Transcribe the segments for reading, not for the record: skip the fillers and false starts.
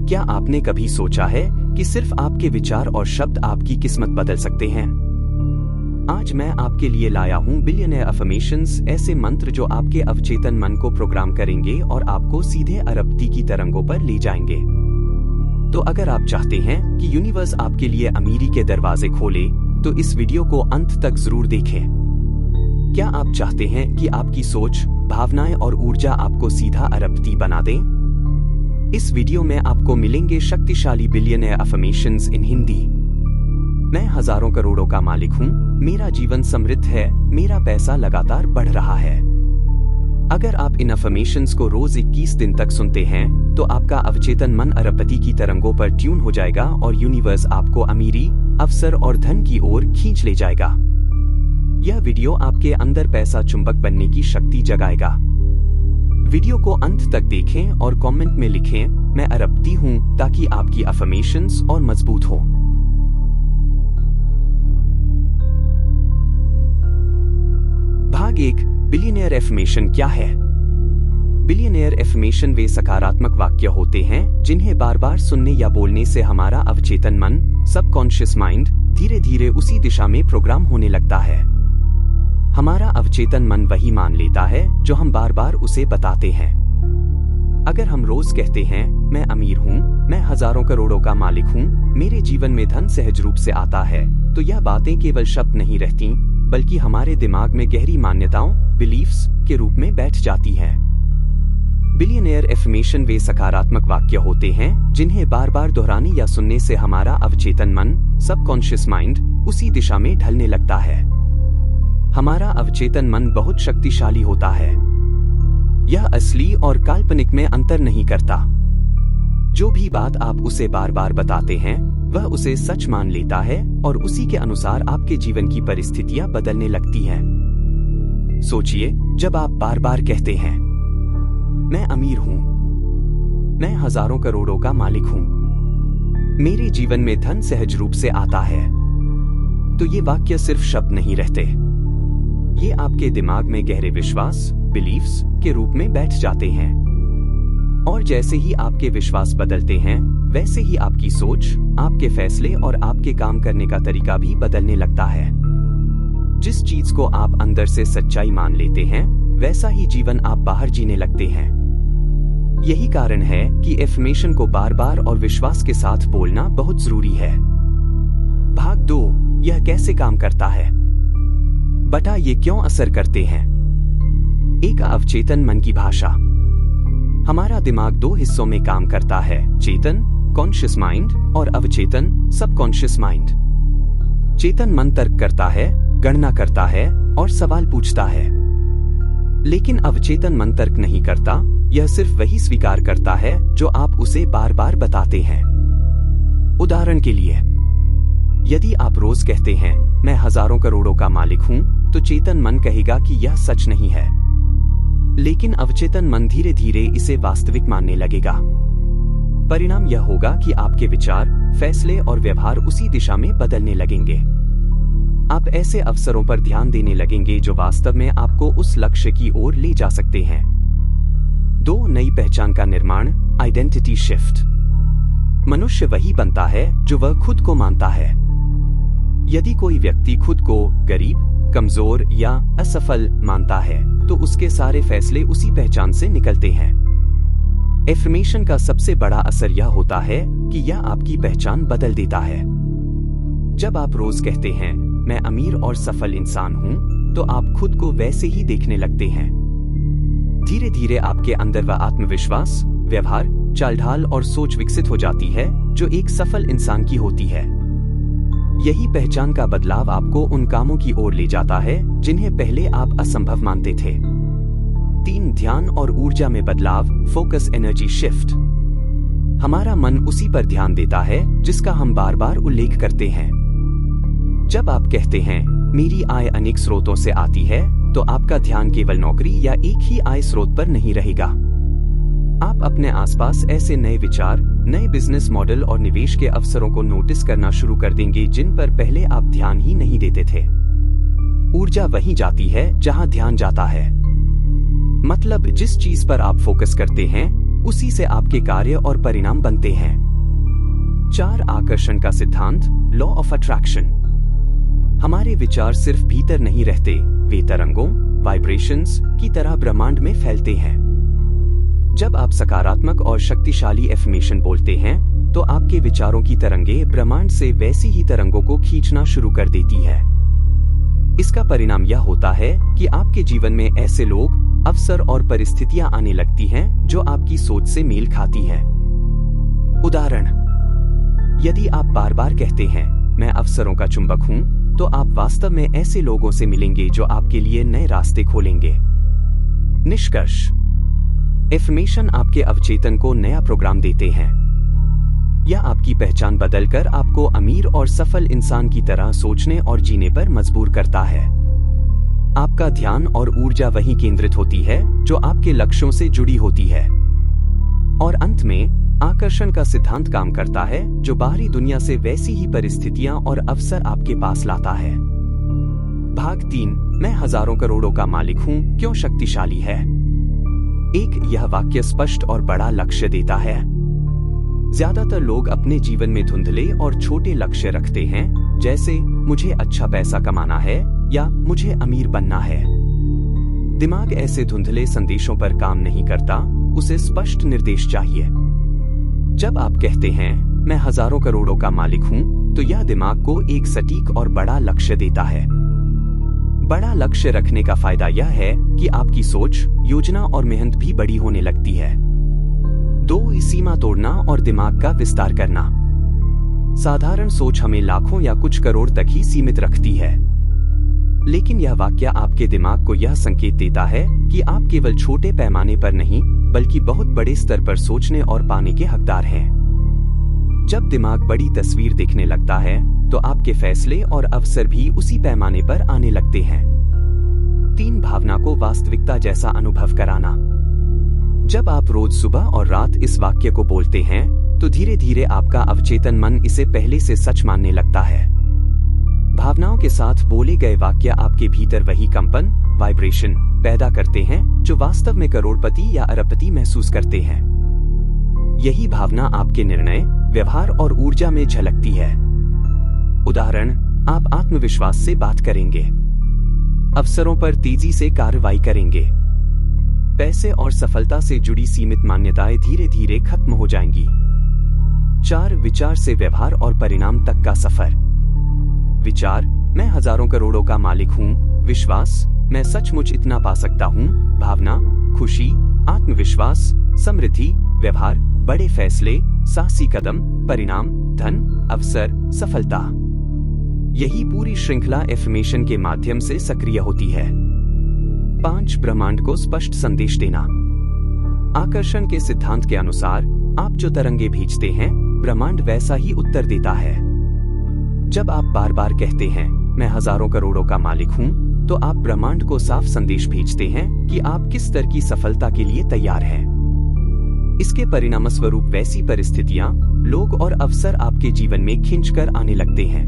क्या आपने कभी सोचा है कि सिर्फ आपके विचार और शब्द आपकी किस्मत बदल सकते हैं? आज मैं आपके लिए लाया हूँ बिलियनियर अफर्मेशंस, ऐसे मंत्र जो आपके अवचेतन मन को प्रोग्राम करेंगे और आपको सीधे अरबपति की तरंगों पर ले जाएंगे। तो अगर आप चाहते हैं कि यूनिवर्स आपके लिए अमीरी के दरवाजे खोले, तो इस वीडियो को अंत तक जरूर देखें। क्या आप चाहते हैं कि आपकी सोच, भावनाएं और ऊर्जा आपको सीधा अरबपति बना दें? इस वीडियो में आपको मिलेंगे शक्तिशाली बिलियनियर अफर्मेशंस इन हिंदी। मैं हजारों करोड़ों का मालिक हूँ, मेरा जीवन समृद्ध है, मेरा पैसा लगातार बढ़ रहा है। अगर आप इन अफर्मेशंस को रोज 21 दिन तक सुनते हैं, तो आपका अवचेतन मन अरबपति की तरंगों पर ट्यून हो जाएगा और यूनिवर्स आपको अमीरी, अवसर और धन की ओर खींच ले जाएगा। यह वीडियो आपके अंदर पैसा चुंबक बनने की शक्ति जगाएगा। वीडियो को अंत तक देखें और कमेंट में लिखें, मैं अरबपति हूं, ताकि आपकी अफर्मेशंस और मजबूत हो। भाग 1, बिलियनियर एफर्मेशन क्या है? बिलियनियर एफर्मेशन वे सकारात्मक वाक्य होते हैं जिन्हें बार बार सुनने या बोलने से हमारा अवचेतन मन, सबकॉन्शियस माइंड, धीरे धीरे उसी दिशा में प्रोग्राम होने लगता है। हमारा अवचेतन मन वही मान लेता है जो हम बार बार उसे बताते हैं। अगर हम रोज कहते हैं, मैं अमीर हूँ, मैं हजारों करोड़ों का मालिक हूँ, मेरे जीवन में धन सहज रूप से आता है, तो यह बातें केवल शब्द नहीं रहती, बल्कि हमारे दिमाग में गहरी मान्यताओं, बिलीफ्स के रूप में बैठ जाती हैं। बिलियनियर एफर्मेशन वे सकारात्मक वाक्य होते हैं जिन्हें बार बार दोहराने या सुनने से हमारा अवचेतन मन, सबकॉन्शियस माइंड, उसी दिशा में ढलने लगता है। हमारा अवचेतन मन बहुत शक्तिशाली होता है। यह असली और काल्पनिक में अंतर नहीं करता। जो भी बात आप उसे बार बार बताते हैं, वह उसे सच मान लेता है और उसी के अनुसार आपके जीवन की परिस्थितियां बदलने लगती हैं। सोचिए, जब आप बार बार कहते हैं, मैं अमीर हूं, मैं हजारों करोड़ों का मालिक हूं, मेरे जीवन में धन सहज रूप से आता है, तो ये वाक्य सिर्फ शब्द नहीं रहते। ये आपके दिमाग में गहरे विश्वास, बिलीफ्स के रूप में बैठ जाते हैं। और जैसे ही आपके विश्वास बदलते हैं, वैसे ही आपकी सोच, आपके फैसले और आपके काम करने का तरीका भी बदलने लगता है। जिस चीज को आप अंदर से सच्चाई मान लेते हैं, वैसा ही जीवन आप बाहर जीने लगते हैं। यही कारण है कि एफर्मेशन को बार बार और विश्वास के साथ बोलना बहुत जरूरी है। भाग 2, यह कैसे काम करता है? बटा ये क्यों असर करते हैं? एक अवचेतन मन की भाषा। हमारा दिमाग 2 हिस्सों में काम करता है, चेतन, कॉन्शियस माइंड, और अवचेतन, सबकॉन्शियस माइंड। चेतन मन तर्क करता है, गणना करता है और सवाल पूछता है। लेकिन अवचेतन मन तर्क नहीं करता, यह सिर्फ वही स्वीकार करता है जो आप उसे बार बार बताते हैं। उदाहरण के लिए, यदि आप रोज कहते हैं, मैं हजारों करोड़ों का मालिक हूं, तो चेतन मन कहेगा कि यह सच नहीं है। लेकिन अवचेतन मन धीरे धीरे इसे वास्तविक मानने लगेगा। परिणाम यह होगा कि आपके विचार, फैसले और व्यवहार उसी दिशा में बदलने लगेंगे। आप ऐसे अवसरों पर ध्यान देने लगेंगे जो वास्तव में आपको उस लक्ष्य की ओर ले जा सकते हैं। 2, नई पहचान का निर्माण, आइडेंटिटी शिफ्ट। मनुष्य वही बनता है जो वह खुद को मानता है। यदि कोई व्यक्ति खुद को गरीब, कमजोर या असफल मानता है, तो उसके सारे फैसले उसी पहचान से निकलते हैं। एफर्मेशन का सबसे बड़ा असर यह होता है कि यह आपकी पहचान बदल देता है। जब आप रोज कहते हैं, मैं अमीर और सफल इंसान हूं, तो आप खुद को वैसे ही देखने लगते हैं। धीरे धीरे आपके अंदर वह आत्मविश्वास, व्यवहार, चालढाल और सोच विकसित हो जाती है जो एक सफल इंसान की होती है। यही पहचान का बदलाव आपको उन कामों की ओर ले जाता है जिन्हें पहले आप असंभव मानते थे। 3, ध्यान और ऊर्जा में बदलाव, फोकस एनर्जी शिफ्ट। हमारा मन उसी पर ध्यान देता है जिसका हम बार बार उल्लेख करते हैं। जब आप कहते हैं, मेरी आय अनेक स्रोतों से आती है, तो आपका ध्यान केवल नौकरी या एक ही आय स्रोत पर नहीं रहेगा। आप अपने आसपास ऐसे नए विचार, नए बिजनेस मॉडल और निवेश के अवसरों को नोटिस करना शुरू कर देंगे जिन पर पहले आप ध्यान ही नहीं देते थे। ऊर्जा वहीं जाती है जहां ध्यान जाता है। मतलब जिस चीज पर आप फोकस करते हैं, उसी से आपके कार्य और परिणाम बनते हैं। 4 आकर्षण का सिद्धांत, लॉ ऑफ अट्रैक्शन। हमारे विचार सिर्फ भीतर नहीं रहते, वे तरंगों, वाइब्रेशंस की तरह ब्रह्मांड में फैलते हैं। जब आप सकारात्मक और शक्तिशाली एफर्मेशन बोलते हैं तो आपके विचारों की तरंगें ब्रह्मांड से वैसी ही तरंगों को खींचना शुरू कर देती है। इसका परिणाम यह होता है कि आपके जीवन में ऐसे लोग, अवसर और परिस्थितियां आने लगती हैं जो आपकी सोच से मेल खाती हैं। उदाहरण, यदि आप बार बार कहते हैं मैं अवसरों का चुंबक हूं, तो आप वास्तव में ऐसे लोगों से मिलेंगे जो आपके लिए नए रास्ते खोलेंगे। निष्कर्ष, एफर्मेशन आपके अवचेतन को नया प्रोग्राम देते हैं। यह आपकी पहचान बदलकर आपको अमीर और सफल इंसान की तरह सोचने और जीने पर मजबूर करता है। आपका ध्यान और ऊर्जा वहीं केंद्रित होती है जो आपके लक्ष्यों से जुड़ी होती है। और अंत में आकर्षण का सिद्धांत काम करता है जो बाहरी दुनिया से वैसी ही परिस्थितियां और अवसर आपके पास लाता है। भाग 3, मैं हजारों करोड़ों का मालिक हूं, क्यों शक्तिशाली है। 1, यह वाक्य स्पष्ट और बड़ा लक्ष्य देता है। ज्यादातर लोग अपने जीवन में धुंधले और छोटे लक्ष्य रखते हैं, जैसे मुझे अच्छा पैसा कमाना है या मुझे अमीर बनना है। दिमाग ऐसे धुंधले संदेशों पर काम नहीं करता, उसे स्पष्ट निर्देश चाहिए। जब आप कहते हैं मैं हजारों करोड़ों का मालिक हूं, तो यह दिमाग को एक सटीक और बड़ा लक्ष्य देता है। बड़ा लक्ष्य रखने का फायदा यह है कि आपकी सोच, योजना और मेहनत भी बड़ी होने लगती है। 2, सीमा तोड़ना और दिमाग का विस्तार करना। साधारण सोच हमें लाखों या कुछ करोड़ तक ही सीमित रखती है, लेकिन यह वाक्य आपके दिमाग को यह संकेत देता है कि आप केवल छोटे पैमाने पर नहीं, बल्कि बहुत बड़े स्तर पर सोचने और पाने के हकदार हैं। जब दिमाग बड़ी तस्वीर देखने लगता है, तो आपके फैसले और अवसर भी उसी पैमाने पर आने लगते हैं। 3, भावना को वास्तविकता जैसा अनुभव कराना। जब आप रोज सुबह और रात इस वाक्य को बोलते हैं, तो धीरे धीरे आपका अवचेतन मन इसे पहले से सच मानने लगता है। भावनाओं के साथ बोले गए वाक्य आपके भीतर वही कंपन, वाइब्रेशन पैदा करते हैं जो वास्तव में करोड़पति या अरबपति महसूस करते हैं। यही भावना आपके निर्णय, व्यवहार और ऊर्जा में झलकती है। उदाहरण, आप आत्मविश्वास से बात करेंगे, अवसरों पर तेजी से कार्रवाई करेंगे, पैसे और सफलता से जुड़ी सीमित मान्यताएं धीरे धीरे खत्म हो जाएंगी। 4, विचार से व्यवहार और परिणाम तक का सफर। विचार, मैं हजारों करोड़ों का मालिक हूं। विश्वास, मैं सचमुच इतना पा सकता हूं। भावना, खुशी, आत्मविश्वास, समृद्धि। व्यवहार, बड़े फैसले, साहसी कदम। परिणाम, धन, अवसर, सफलता। यही पूरी श्रृंखला एफर्मेशन के माध्यम से सक्रिय होती है। 5, ब्रह्मांड को स्पष्ट संदेश देना। आकर्षण के सिद्धांत के अनुसार आप जो तरंगे भेजते हैं, ब्रह्मांड वैसा ही उत्तर देता है। जब आप बार बार कहते हैं मैं हजारों करोड़ों का मालिक हूं, तो आप ब्रह्मांड को साफ संदेश भेजते हैं कि आप किस स्तर की सफलता के लिए तैयार हैं। इसके परिणामस्वरूप वैसी परिस्थितियां, लोग और अवसर आपके जीवन में खींचकर आने लगते हैं।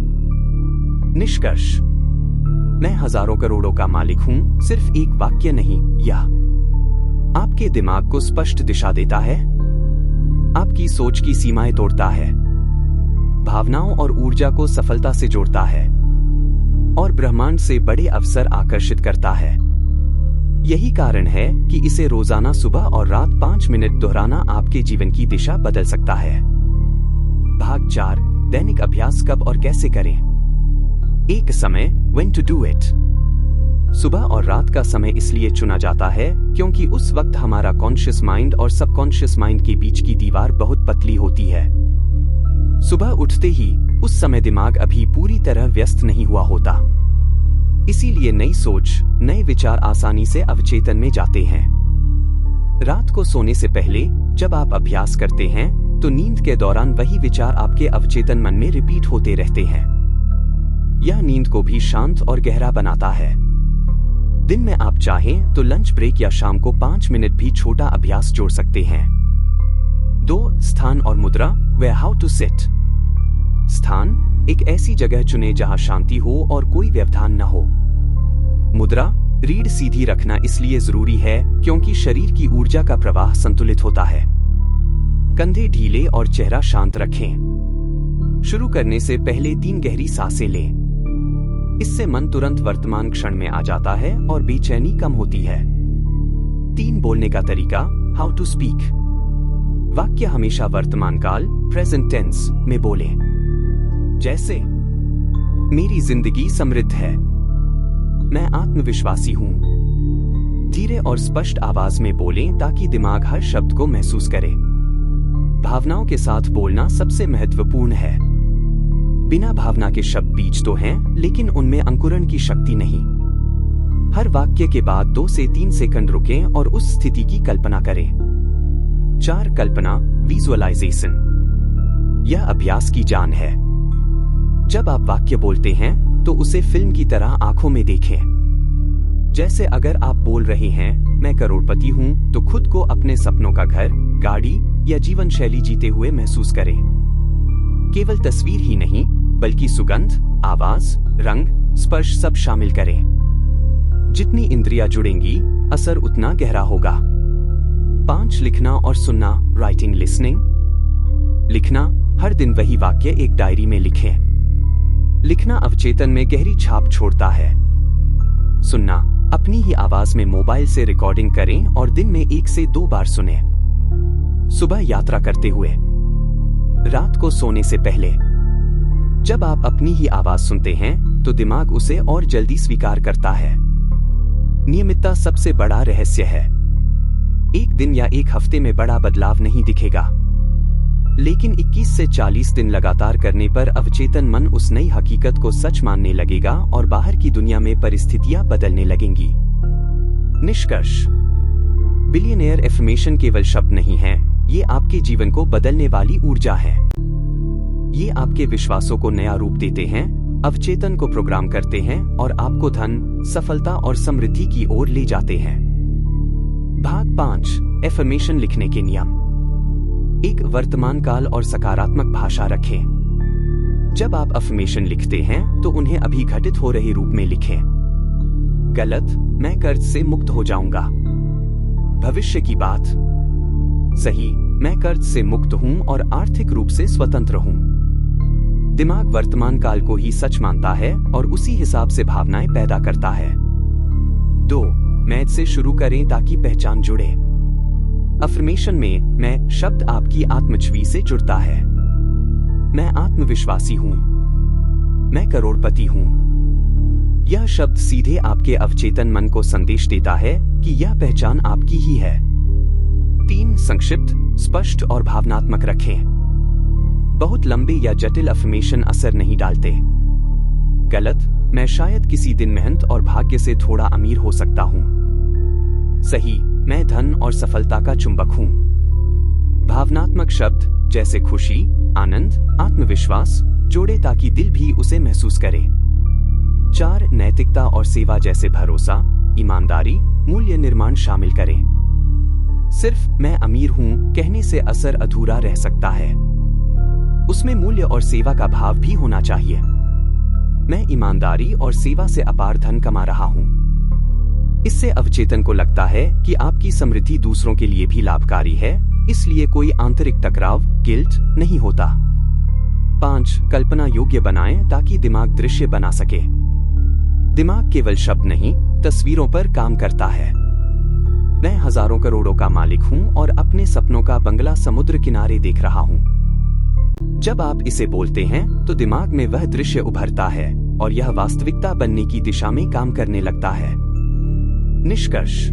निष्कर्ष, मैं हजारों करोड़ों का मालिक हूं सिर्फ एक वाक्य नहीं, यह आपके दिमाग को स्पष्ट दिशा देता है, आपकी सोच की सीमाएं तोड़ता है, भावनाओं और ऊर्जा को सफलता से जोड़ता है और ब्रह्मांड से बड़े अवसर आकर्षित करता है। यही कारण है कि इसे रोजाना सुबह और रात 5 मिनट दोहराना आपके जीवन की दिशा बदल सकता है। भाग 4, दैनिक अभ्यास कब और कैसे करें। 1, समय, when to do it। सुबह और रात का समय इसलिए चुना जाता है क्योंकि उस वक्त हमारा कॉन्शियस माइंड और सबकॉन्शियस माइंड के बीच की दीवार बहुत पतली होती है। सुबह उठते ही उस समय दिमाग अभी पूरी तरह व्यस्त नहीं हुआ होता, इसीलिए नई सोच, नए विचार आसानी से अवचेतन में जाते हैं। रात को सोने से पहले जब आप अभ्यास करते हैं, तो नींद के दौरान वही विचार आपके अवचेतन मन में रिपीट होते रहते हैं। यह नींद को भी शांत और गहरा बनाता है। दिन में आप चाहें तो लंच ब्रेक या शाम को 5 मिनट भी छोटा अभ्यास जोड़ सकते हैं। 2, स्थान और मुद्रा, वे हाउ टू सिट। स्थान, एक ऐसी जगह चुनें जहां शांति हो और कोई व्यवधान न हो। मुद्रा, रीढ़ सीधी रखना इसलिए जरूरी है क्योंकि शरीर की ऊर्जा का प्रवाह संतुलित होता है। कंधे ढीले और चेहरा शांत रखें। शुरू करने से पहले 3 गहरी सांसें लें। इससे मन तुरंत वर्तमान क्षण में आ जाता है और बेचैनी कम होती है। 3 बोलने का तरीका, हाउ टू स्पीक। वाक्य हमेशा वर्तमान काल प्रेजेंट टेंस में बोलें। जैसे, मेरी जिंदगी समृद्ध है, मैं आत्मविश्वासी हूं। धीरे और स्पष्ट आवाज में बोलें ताकि दिमाग हर शब्द को महसूस करे। भावनाओं के साथ बोलना सबसे महत्वपूर्ण है। बिना भावना के शब्द बीज तो हैं, लेकिन उनमें अंकुरण की शक्ति नहीं। हर वाक्य के बाद 2 से 3 सेकंड रुकें और उस स्थिति की कल्पना करें। 4 कल्पना, विजुअलाइजेशन। यह अभ्यास की जान है। जब आप वाक्य बोलते हैं तो उसे फिल्म की तरह आंखों में देखें। जैसे अगर आप बोल रहे हैं, मैं करोड़पति हूं, तो खुद को अपने सपनों का घर, गाड़ी या जीवन शैली जीते हुए महसूस करें। केवल तस्वीर ही नहीं, बल्कि सुगंध, आवाज, रंग, स्पर्श सब शामिल करें। जितनी इंद्रियां जुड़ेंगी, असर उतना गहरा होगा। 5 लिखना और सुनना, राइटिंग लिसनिंग। लिखना, हर दिन वही वाक्य एक डायरी में लिखें। लिखना अवचेतन में गहरी छाप छोड़ता है। सुनना, अपनी ही आवाज में मोबाइल से रिकॉर्डिंग करें और दिन में 1 से 2 बार सुनें। सुबह यात्रा करते हुए, रात को सोने से पहले। जब आप अपनी ही आवाज सुनते हैं तो दिमाग उसे और जल्दी स्वीकार करता है। नियमितता सबसे बड़ा रहस्य है। एक दिन या एक हफ्ते में बड़ा बदलाव नहीं दिखेगा, लेकिन 21 से 40 दिन लगातार करने पर अवचेतन मन उस नई हकीकत को सच मानने लगेगा और बाहर की दुनिया में परिस्थितियां बदलने लगेंगी। निष्कर्ष, बिलियनेयर एफर्मेशन केवल शब्द नहीं है, ये आपके जीवन को बदलने वाली ऊर्जा है। ये आपके विश्वासों को नया रूप देते हैं, अवचेतन को प्रोग्राम करते हैं और आपको धन, सफलता और समृद्धि की ओर ले जाते हैं। भाग 5, एफर्मेशन लिखने के नियम। एक वर्तमान काल और सकारात्मक भाषा रखें। जब आप अफर्मेशन लिखते हैं तो उन्हें अभी घटित हो रहे रूप में लिखें। गलत, मैं कर्ज से मुक्त हो जाऊंगा। भविष्य की बात, सही, मैं कर्ज से मुक्त हूं और आर्थिक रूप से स्वतंत्र हूं। दिमाग वर्तमान काल को ही सच मानता है और उसी हिसाब से भावनाएं पैदा करता है। 2, मैं से शुरू करें ताकि पहचान जुड़े। अफर्मेशन में मैं शब्द आपकी आत्मछवि से जुड़ता है। मैं आत्मविश्वासी हूं, मैं करोड़पति हूं। यह शब्द सीधे आपके अवचेतन मन को संदेश देता है कि यह पहचान आपकी ही है। 3, संक्षिप्त, स्पष्ट और भावनात्मक रखें। बहुत लंबे या जटिल अफर्मेशन असर नहीं डालते। गलत, मैं शायद किसी दिन मेहनत और भाग्य से थोड़ा अमीर हो सकता हूं। सही, मैं धन और सफलता का चुंबक हूं। भावनात्मक शब्द जैसे खुशी, आनंद, आत्मविश्वास जोड़े ताकि दिल भी उसे महसूस करे। 4, नैतिकता और सेवा जैसे भरोसा, ईमानदारी, मूल्य निर्माण शामिल करें। सिर्फ मैं अमीर हूं कहने से असर अधूरा रह सकता है। उसमें मूल्य और सेवा का भाव भी होना चाहिए। मैं ईमानदारी और सेवा से अपार धन कमा रहा हूं। इससे अवचेतन को लगता है कि आपकी समृद्धि दूसरों के लिए भी लाभकारी है, इसलिए कोई आंतरिक टकराव, गिल्ट नहीं होता। 5, कल्पना योग्य बनाएं ताकि दिमाग दृश्य बना सके। दिमाग केवल शब्द नहीं, तस्वीरों पर काम करता है। मैं हजारों करोड़ों का मालिक हूं और अपने सपनों का बंगला समुद्र किनारे देख रहा हूं। जब आप इसे बोलते हैं तो दिमाग में वह दृश्य उभरता है और यह वास्तविकता बनने की दिशा में काम करने लगता है। निष्कर्ष,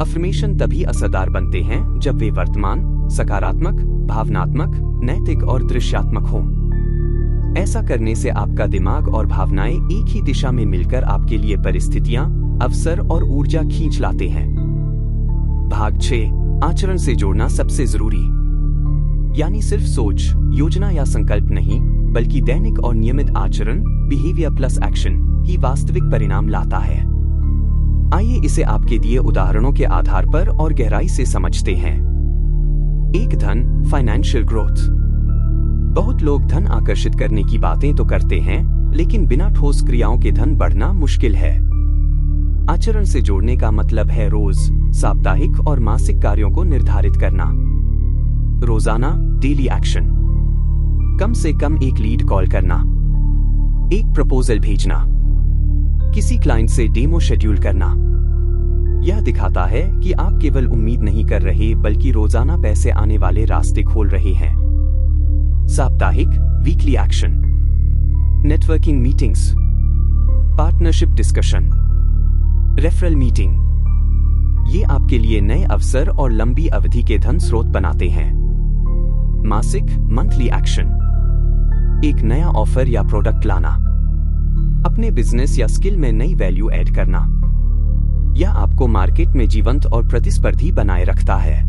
अफर्मेशन तभी असरदार बनते हैं जब वे वर्तमान, सकारात्मक, भावनात्मक, नैतिक और दृश्यात्मक हों। ऐसा करने से आपका दिमाग और भावनाएं एक ही दिशा में मिलकर आपके लिए परिस्थितियां, अवसर और ऊर्जा खींच लाते हैं। भाग 6, आचरण से जोड़ना सबसे जरूरी। यानी सिर्फ सोच, योजना या संकल्प नहीं, बल्कि दैनिक और नियमित आचरण, बिहेवियर प्लस एक्शन ही वास्तविक परिणाम लाता है। आइए इसे आपके दिए उदाहरणों के आधार पर और गहराई से समझते हैं। 1, धन, फाइनेंशियल ग्रोथ। बहुत लोग धन आकर्षित करने की बातें तो करते हैं, लेकिन बिना ठोस क्रियाओं के धन बढ़ना मुश्किल है। आचरण से जोड़ने का मतलब है रोज, साप्ताहिक और मासिक कार्यों को निर्धारित करना। रोजाना डेली एक्शन। कम से कम एक लीड कॉल करना, एक प्रपोजल भेजना, किसी क्लाइंट से डेमो शेड्यूल करना। यह दिखाता है कि आप केवल उम्मीद नहीं कर रहे बल्कि रोजाना पैसे आने वाले रास्ते खोल रहे हैं। साप्ताहिक weekly action, networking meetings, partnership discussion, referral meeting. ये आपके लिए नए अवसर और लंबी अवधि के धन स्रोत बनाते हैं। मासिक मंथली एक्शन, एक नया ऑफर या प्रोडक्ट लाना, अपने बिजनेस या स्किल में नई वैल्यू ऐड करना। यह आपको मार्केट में जीवंत और प्रतिस्पर्धी बनाए रखता है।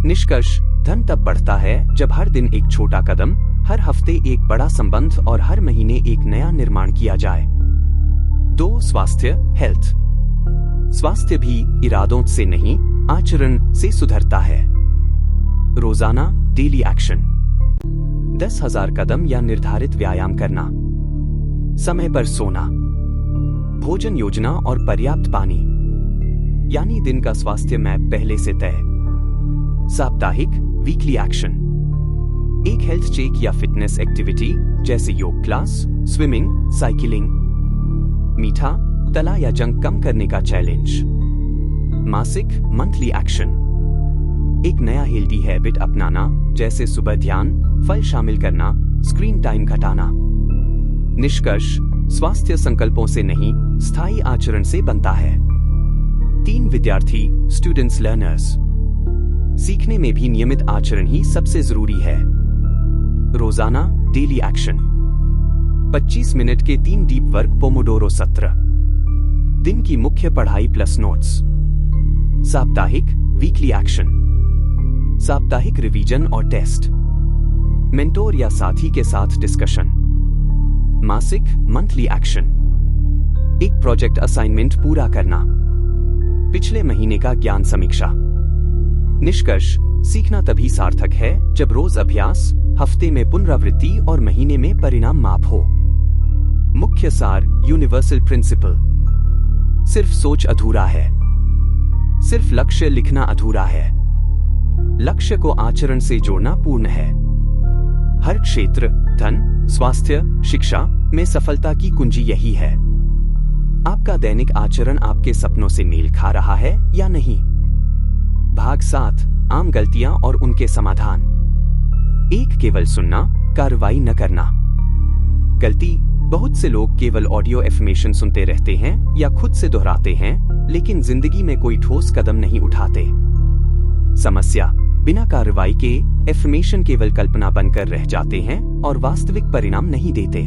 निष्कर्ष, धन तब बढ़ता है जब हर दिन एक छोटा कदम, हर हफ्ते एक बड़ा संबंध और हर महीने एक नया निर्माण किया जाए। 2. स्वास्थ्य हेल्थ। स्वास्थ्य भी इरादों से नहीं, आचरण से सुधरता है। रोजाना डेली एक्शन, 10,000 कदम या निर्धारित व्यायाम करना, समय पर सोना, भोजन योजना और पर्याप्त पानी, यानी दिन का स्वास्थ्य मैप पहले से तय। साप्ताहिक वीकली एक्शन, एक हेल्थ चेक या फिटनेस एक्टिविटी जैसे योग क्लास, स्विमिंग, साइकिलिंग। मीठा, तला या जंक कम करने का चैलेंज। मासिक मंथली एक्शन, एक नया हेल्दी हैबिट अपनाना जैसे सुबह ध्यान, फल शामिल करना, स्क्रीन टाइम घटाना। निष्कर्ष, स्वास्थ्य संकल्पों से नहीं, स्थायी आचरण से बनता है। 3. विद्यार्थी स्टूडेंट्स लर्नर्स। सीखने में भी नियमित आचरण ही सबसे जरूरी है। रोजाना डेली एक्शन, 25 मिनट के 3 डीप वर्क पोमोडोरो सत्र, दिन की मुख्य पढ़ाई प्लस नोट्स। साप्ताहिक वीकली एक्शन, साप्ताहिक रिवीजन और टेस्ट, मेंटोर या साथी के साथ डिस्कशन। मासिक मंथली एक्शन, एक प्रोजेक्ट असाइनमेंट पूरा करना, पिछले महीने का ज्ञान समीक्षा। निष्कर्ष, सीखना तभी सार्थक है जब रोज अभ्यास, हफ्ते में पुनरावृत्ति और महीने में परिणाम माप हो। मुख्य सार, यूनिवर्सल प्रिंसिपल। सिर्फ सोच अधूरा है, सिर्फ लक्ष्य लिखना अधूरा है। लक्ष्य को आचरण से जोड़ना पूर्ण है। हर क्षेत्र, धन, स्वास्थ्य, शिक्षा में सफलता की कुंजी यही है। आपका दैनिक आचरण आपके सपनों से मेल खा रहा है या नहीं? भाग 7, आम गलतियां और उनके समाधान। 1. केवल सुनना, कार्रवाई न करना। गलती, बहुत से लोग केवल ऑडियो एफर्मेशन सुनते रहते हैं या खुद से दोहराते हैं, लेकिन जिंदगी में कोई ठोस कदम नहीं उठाते। समस्या, बिना कार्रवाई के एफर्मेशन केवल कल्पना बनकर रह जाते हैं और वास्तविक परिणाम नहीं देते।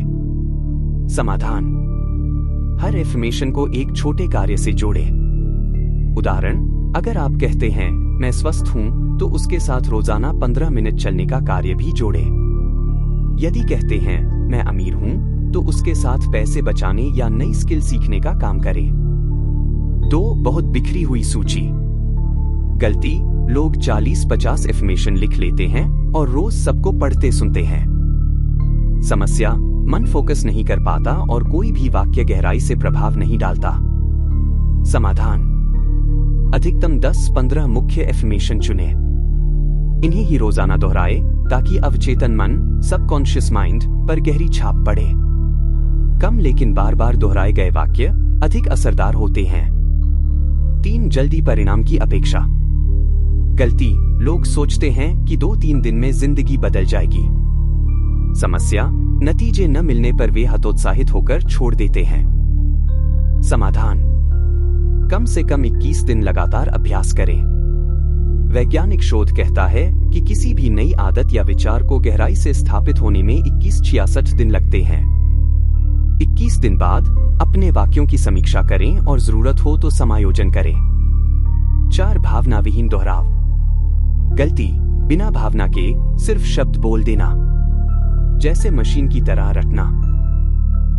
समाधान, हर एफर्मेशन को एक छोटे कार्य से जोड़े। उदाहरण, अगर आप कहते हैं मैं स्वस्थ हूं, तो उसके साथ रोजाना 15 मिनट चलने का कार्य भी जोड़े। यदि कहते हैं मैं अमीर हूं, तो उसके साथ पैसे बचाने या नई स्किल सीखने का काम करें। 2. बहुत बिखरी हुई सूची। गलती, लोग 40-50 एफर्मेशन लिख लेते हैं और रोज सबको पढ़ते सुनते हैं। समस्या, मन फोकस नहीं कर पाता और कोई भी वाक्य गहराई से प्रभाव नहीं डालता। समाधान, अधिकतम 10-15 मुख्य एफर्मेशन चुनें। इन्हें ही रोजाना दोहराए ताकि अवचेतन मन, सबकॉन्शियस माइंड पर गहरी छाप पड़े। कम लेकिन बार बार दोहराए गए वाक्य अधिक असरदार होते हैं। 3. जल्दी परिणाम की अपेक्षा। गलती, लोग सोचते हैं कि 2-3 दिन में जिंदगी बदल जाएगी। समस्या, नतीजे न मिलने पर वे हतोत्साहित होकर छोड़ देते हैं। समाधान, कम से कम 21 दिन लगातार अभ्यास करें। वैज्ञानिक शोध कहता है कि किसी भी नई आदत या विचार को गहराई से स्थापित होने में 21-66 दिन लगते हैं। 21 दिन बाद अपने वाक्यों की समीक्षा करें और जरूरत हो तो समायोजन करें। 4. भावना विहीन दोहराव। गलती, बिना भावना के सिर्फ शब्द बोल देना, जैसे मशीन की तरह रटना।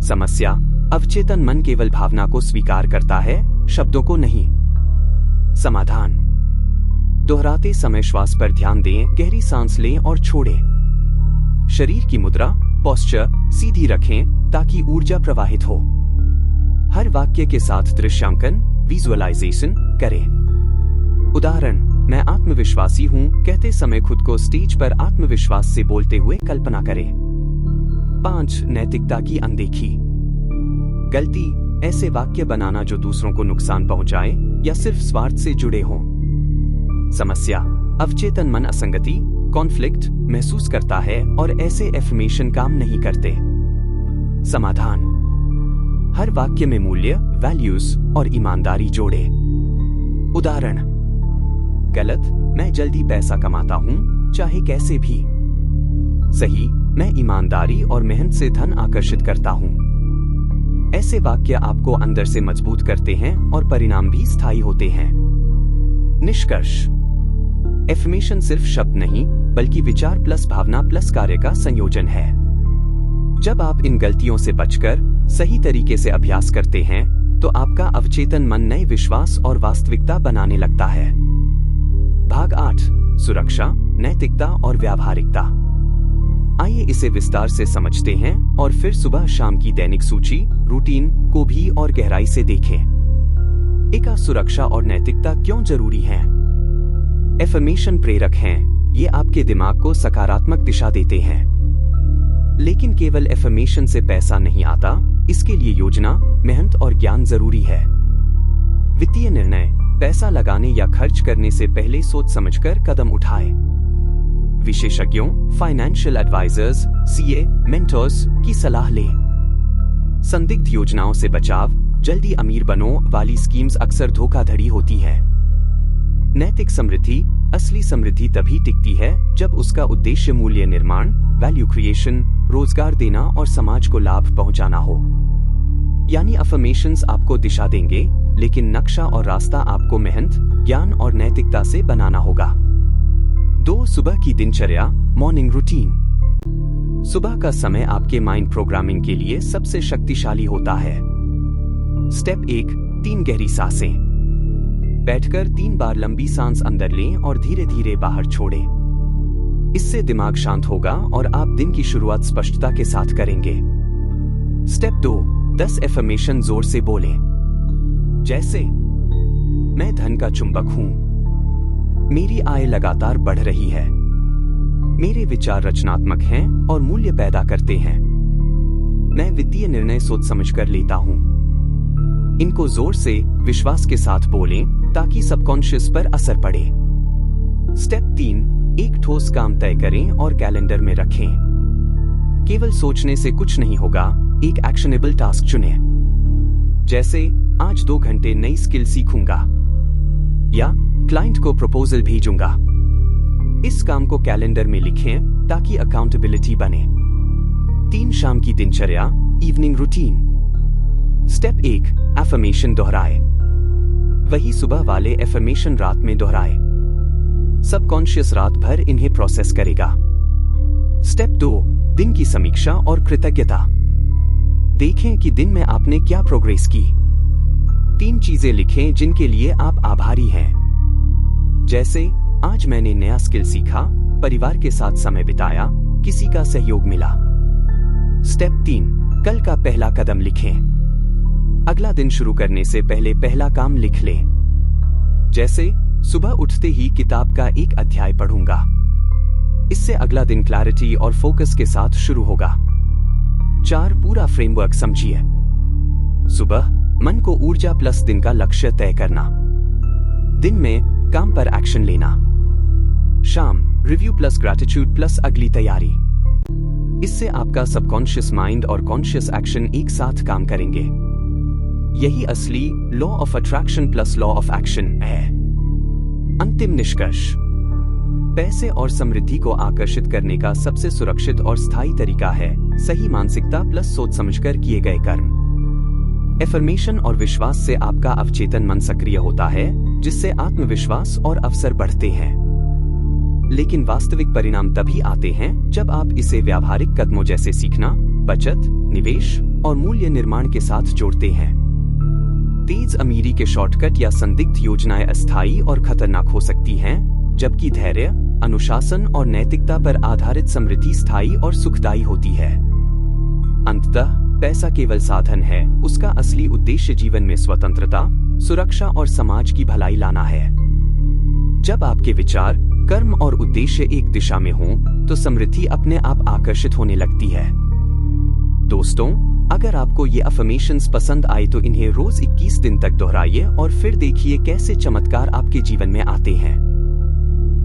समस्या, अवचेतन मन केवल भावना को स्वीकार करता है, शब्दों को नहीं। समाधान, दोहराते समय श्वास पर ध्यान दें, गहरी सांस लें और छोड़ें। शरीर की मुद्रा, पोस्चर सीधी रखें ताकि ऊर्जा प्रवाहित हो। हर वाक्य के साथ दृश्यांकन, विजुअलाइजेशन करें। उदाहरण, मैं आत्मविश्वासी हूँ कहते समय खुद को स्टेज पर आत्मविश्वास से बोलते हुए कल्पना करें। 5. नैतिकता की अनदेखी। गलती, ऐसे वाक्य बनाना जो दूसरों को नुकसान पहुंचाए या सिर्फ स्वार्थ से जुड़े हों। समस्या, अवचेतन मन असंगति, कॉन्फ्लिक्ट महसूस करता है और ऐसे एफर्मेशन काम नहीं करते। समाधान, हर वाक्य में मूल्य, वैल्यूज और ईमानदारी जोड़े। उदाहरण, गलत, मैं जल्दी पैसा कमाता हूं चाहे कैसे भी। सही, मैं ईमानदारी और मेहनत से धन आकर्षित करता हूं। ऐसे वाक्य आपको अंदर से मजबूत करते हैं और परिणाम भी स्थायी होते हैं। निष्कर्ष, एफर्मेशन सिर्फ शब्द नहीं बल्कि विचार प्लस भावना प्लस कार्य का संयोजन है। जब आप इन गलतियों से बचकर सही तरीके से अभ्यास करते हैं तो आपका अवचेतन मन नए विश्वास और वास्तविकता बनाने लगता है। भाग 8, सुरक्षा, नैतिकता और व्यावहारिकता। आइए इसे विस्तार से समझते हैं और फिर सुबह शाम की दैनिक सूची, रूटीन को भी और गहराई से देखें। एक, सुरक्षा और नैतिकता क्यों जरूरी हैं? एफर्मेशन प्रेरक हैं, ये आपके दिमाग को सकारात्मक दिशा देते हैं। लेकिन केवल एफर्मेशन से पैसा नहीं आता, इसके लिए योजना, मेहनत और ज्ञान जरूरी है। वित्तीय निर्णय, पैसा लगाने या खर्च करने से पहले सोच समझकर कदम उठाएं। विशेषज्ञों, फाइनेंशियल एडवाइजर्स, सीए, मेंटर्स की सलाह लें। संदिग्ध योजनाओं से बचाव, जल्दी अमीर बनो वाली स्कीम्स अक्सर धोखाधड़ी होती है। नैतिक समृद्धि, असली समृद्धि तभी टिकती है जब उसका उद्देश्य मूल्य निर्माण, वैल्यू क्रिएशन, रोजगार देना और समाज को लाभ पहुंचाना हो। यानी अफर्मेशंस आपको दिशा देंगे, लेकिन नक्शा और रास्ता आपको मेहनत, ज्ञान और नैतिकता से बनाना होगा। 2, सुबह की दिनचर्या, मॉर्निंग रूटीन। सुबह का समय आपके माइंड प्रोग्रामिंग के लिए सबसे शक्तिशाली होता है। स्टेप 1, 3 गहरी सांसें। बैठकर 3 बार लंबी सांस अंदर लें और धीरे धीरे बाहर छोड़ें। इससे दिमाग शांत होगा और आप दिन की शुरुआत स्पष्टता के साथ करेंगे। स्टेप 2, 10 एफर्मेशन जोर से बोलें। जैसे, मैं धन का चुंबक हूं, मेरी आय लगातार बढ़ रही है, मेरे विचार रचनात्मक हैं और मूल्य पैदा करते हैं, मैं वित्तीय निर्णय सोच समझकर लेता हूं। इनको जोर से, विश्वास के साथ बोलें ताकि सबकॉन्शियस पर असर पड़े। स्टेप 3, एक ठोस काम तय करें और कैलेंडर में रखें। केवल सोचने से कुछ नहीं होगा, एक एक्शनेबल टास्क चुनें। जैसे, आज 2 घंटे नई स्किल सीखूंगा या क्लाइंट को प्रपोजल भेजूंगा। इस काम को कैलेंडर में लिखें ताकि अकाउंटेबिलिटी बने। 3, शाम की दिनचर्या, इवनिंग रूटीन। स्टेप 1, एफर्मेशन दोहराए। वही सुबह वाले एफर्मेशन रात में दोहराए। सबकॉन्शियस रात भर इन्हें प्रोसेस करेगा। स्टेप 2, दिन की समीक्षा और कृतज्ञता। देखें कि दिन में आपने क्या प्रोग्रेस की। 3 चीजें लिखें जिनके लिए आप आभारी हैं। जैसे, आज मैंने नया स्किल सीखा, परिवार के साथ समय बिताया, किसी का सहयोग मिला। स्टेप 3, कल का पहला कदम लिखें। अगला दिन शुरू करने से पहले पहला काम लिख लें। जैसे, सुबह उठते ही किताब का एक अध्याय पढ़ूंगा। इससे अगला दिन क्लैरिटी और फोकस के साथ शुरू होगा। 4, पूरा फ्रेमवर्क समझिए। सुबह, मन को ऊर्जा प्लस दिन का लक्ष्य तय करना। दिन में, काम पर एक्शन लेना। शाम, रिव्यू प्लस ग्रैटिट्यूड प्लस अगली तैयारी। इससे आपका सबकॉन्शियस माइंड और कॉन्शियस एक्शन एक साथ काम करेंगे। यही असली law of attraction plus law of action है। अंतिम निष्कर्ष, पैसे और समृद्धि को आकर्षित करने का सबसे सुरक्षित और स्थायी तरीका है सही मानसिकता प्लस सोच समझकर किए गए कर्म। एफर्मेशन और विश्वास से आपका अवचेतन मन सक्रिय होता है, जिससे आत्मविश्वास और अवसर बढ़ते हैं। लेकिन वास्तविक परिणाम तभी आते हैं जब आप इसे व्यावहारिक कदमों जैसे सीखना, बचत, निवेश और मूल्य निर्माण के साथ जोड़ते हैं। तेज अमीरी के शॉर्टकट या संदिग्ध योजनाएं अस्थायी और खतरनाक हो सकती हैं, जबकि धैर्य, अनुशासन और नैतिकता पर आधारित समृद्धि स्थायी और सुखदायी होती है। अंततः पैसा केवल साधन है, उसका असली उद्देश्य जीवन में स्वतंत्रता, सुरक्षा और समाज की भलाई लाना है। जब आपके विचार, कर्म और उद्देश्य एक दिशा में हों, तो समृद्धि अपने आप आकर्षित होने लगती है। दोस्तों, अगर आपको ये अफर्मेशंस पसंद आए तो इन्हें रोज 21 दिन तक दोहराइए और फिर देखिए कैसे चमत्कार आपके जीवन में आते हैं।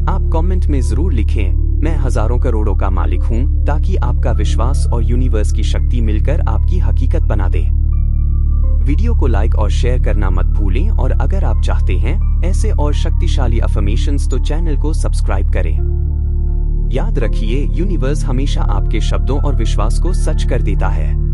आप कमेंट में जरूर लिखें, मैं हजारों करोड़ों का मालिक हूं, ताकि आपका विश्वास और यूनिवर्स की शक्ति मिलकर आपकी हकीकत बना दे। वीडियो को लाइक और शेयर करना मत भूलें और अगर आप चाहते हैं ऐसे और शक्तिशाली अफर्मेशंस तो चैनल को सब्सक्राइब करें। याद रखिए, यूनिवर्स हमेशा आपके शब्दों और विश्वास को सच कर देता है।